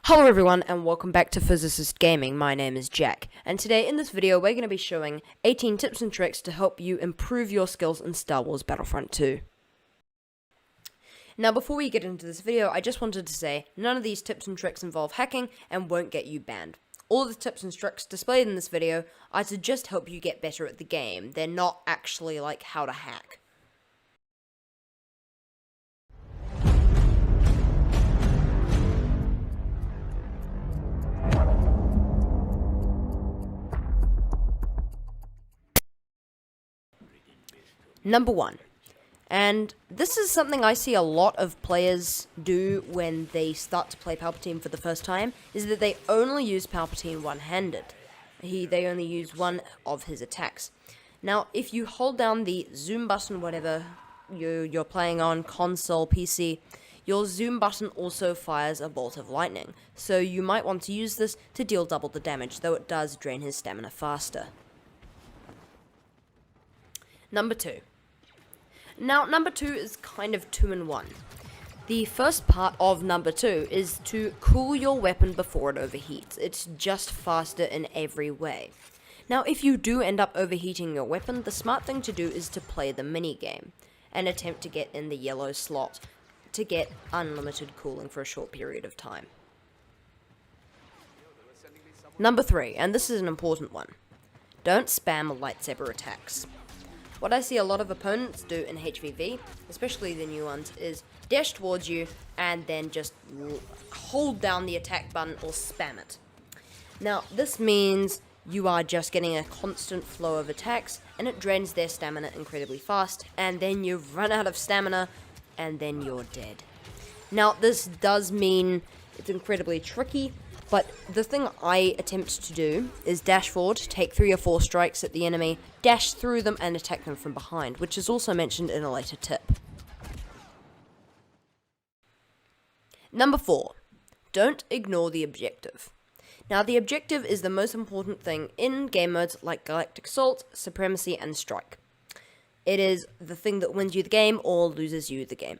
Hello everyone and welcome back to Physicist Gaming. My name is Jack, and today in this video we're going to be showing 18 tips and tricks to help you improve your skills in Star Wars Battlefront 2. Now before we get into this video, I just wanted to say none of these tips and tricks involve hacking and won't get you banned. All the tips and tricks displayed in this video are to just help you get better at the game. They're not actually like how to hack. Number 1, and this is something I see a lot of players do when they start to play Palpatine for the first time, is that they only use Palpatine one-handed. They only use one of his attacks. Now, if you hold down the zoom button, whatever you're playing on, console, PC, your zoom button also fires a bolt of lightning, so you might want to use this to deal double the damage, though it does drain his stamina faster. Number 2. Now, number 2 is kind of 2-in-1. The first part of number 2 is to cool your weapon before it overheats. It's just faster in every way. Now, if you do end up overheating your weapon, the smart thing to do is to play the minigame and attempt to get in the yellow slot to get unlimited cooling for a short period of time. Number 3, and this is an important one. Don't spam lightsaber attacks. What I see a lot of opponents do in HVV, especially the new ones, is dash towards you and then just hold down the attack button or spam it. Now, this means you are just getting a constant flow of attacks and it drains their stamina incredibly fast, and then you run out of stamina and then you're dead. Now, this does mean it's incredibly tricky, but the thing I attempt to do is dash forward, take 3 or 4 strikes at the enemy, dash through them and attack them from behind, which is also mentioned in a later tip. Number 4. Don't ignore the objective. Now, the objective is the most important thing in game modes like Galactic Assault, Supremacy, and Strike. It is the thing that wins you the game or loses you the game.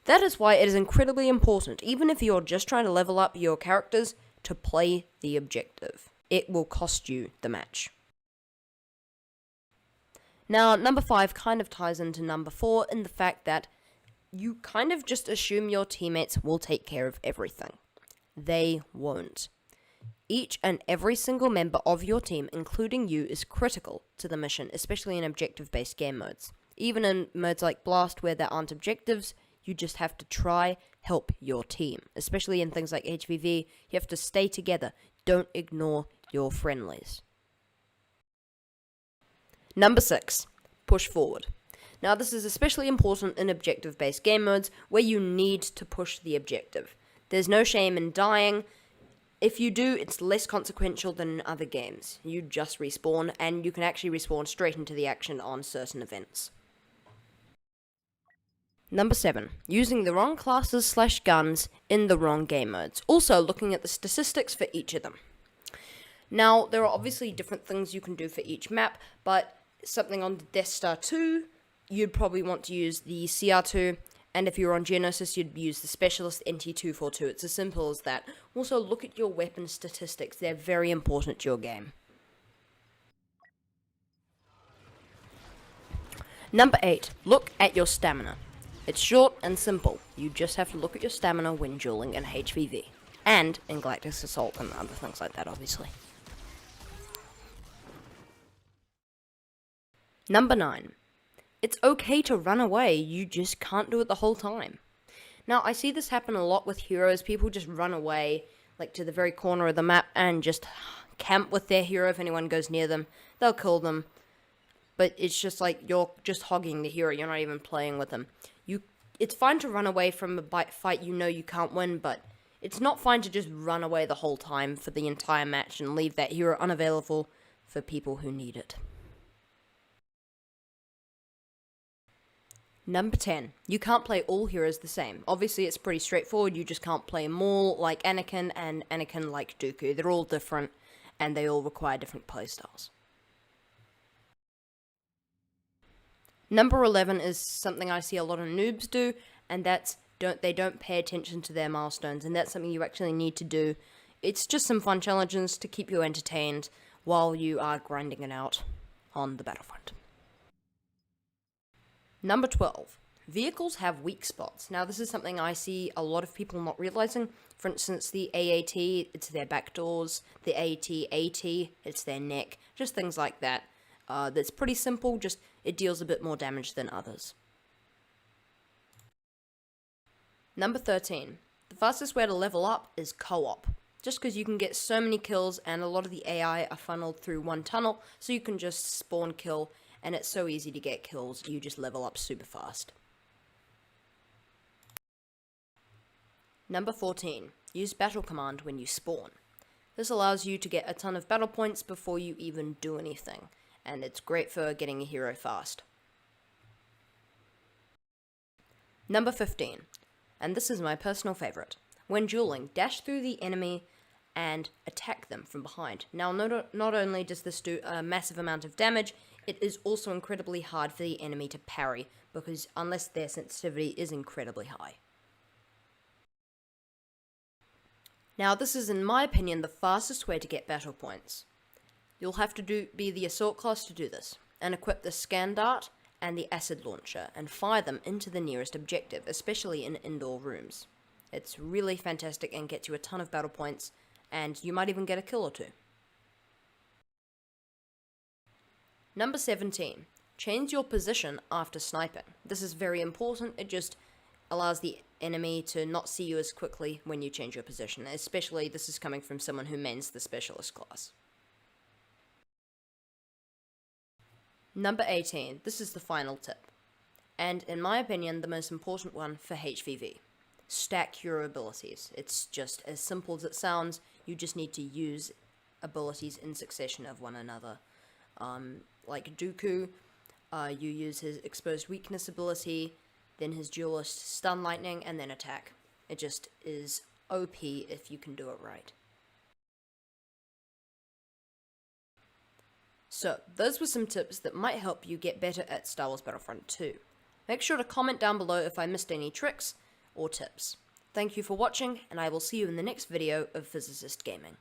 That is why it is incredibly important, even if you're just trying to level up your characters, to play the objective. It will cost you the match. Now, number 5 kind of ties into number 4 in the fact that you kind of just assume your teammates will take care of everything. They won't. Each and every single member of your team, including you, is critical to the mission, especially in objective-based game modes. Even in modes like Blast, where there aren't objectives, you just have to help your team. Especially in things like HVV, you have to stay together. Don't ignore your friendlies. Number 6. Push forward. Now, this is especially important in objective-based game modes where you need to push the objective. There's no shame in dying. If you do, it's less consequential than in other games. You just respawn, and you can actually respawn straight into the action on certain events. Number 7. Using the wrong classes/guns in the wrong game modes. Also, looking at the statistics for each of them. Now, there are obviously different things you can do for each map, but something on the Death Star 2, you'd probably want to use the CR2, and if you're on Geonosis, you'd use the Specialist NT242. It's as simple as that. Also, look at your weapon statistics. They're very important to your game. Number 8. Look at your stamina. It's short and simple. You just have to look at your stamina when dueling in HVV. And in Galactic Assault and other things like that, obviously. Number 9. It's okay to run away, you just can't do it the whole time. Now, I see this happen a lot with heroes. People just run away, like to the very corner of the map, and just camp with their hero. If anyone goes near them, they'll kill them. But it's just like, you're just hogging the hero, you're not even playing with them. It's fine to run away from a fight you know you can't win, but it's not fine to just run away the whole time for the entire match and leave that hero unavailable for people who need it. Number 10. You can't play all heroes the same. Obviously, it's pretty straightforward. You just can't play Maul like Anakin and Anakin like Dooku. They're all different, and they all require different playstyles. Number 11 is something I see a lot of noobs do, and that's they don't pay attention to their milestones, and that's something you actually need to do. It's just some fun challenges to keep you entertained while you are grinding it out on the Battlefront. Number 12. Vehicles have weak spots. Now, this is something I see a lot of people not realizing. For instance, the AAT, it's their back doors. The AT, it's their neck. Just things like that. That's pretty simple, just it deals a bit more damage than others. Number 13. The fastest way to level up is co-op. Just because you can get so many kills and a lot of the AI are funneled through one tunnel, so you can just spawn kill, and it's so easy to get kills, you just level up super fast. Number 14. Use battle command when you spawn. This allows you to get a ton of battle points before you even do anything, and it's great for getting a hero fast. Number 15. And this is my personal favorite. When dueling, dash through the enemy and attack them from behind. Now, not only does this do a massive amount of damage, it is also incredibly hard for the enemy to parry, because unless their sensitivity is incredibly high. Now, this is, in my opinion, the fastest way to get battle points. You'll have to be the assault class to do this, and equip the scan dart and the acid launcher, and fire them into the nearest objective, especially in indoor rooms. It's really fantastic and gets you a ton of battle points, and you might even get a kill or two. Number 17. Change your position after sniping. This is very important. It just allows the enemy to not see you as quickly when you change your position, especially this is coming from someone who mains the specialist class. Number 18. This is the final tip, and in my opinion the most important one for HVV. Stack your abilities. It's just as simple as it sounds. You just need to use abilities in succession of one another. Like Dooku, you use his exposed weakness ability, then his duelist stun lightning, and then attack. It just is OP if you can do it right. So, those were some tips that might help you get better at Star Wars Battlefront 2. Make sure to comment down below if I missed any tricks or tips. Thank you for watching, and I will see you in the next video of Physicist Gaming.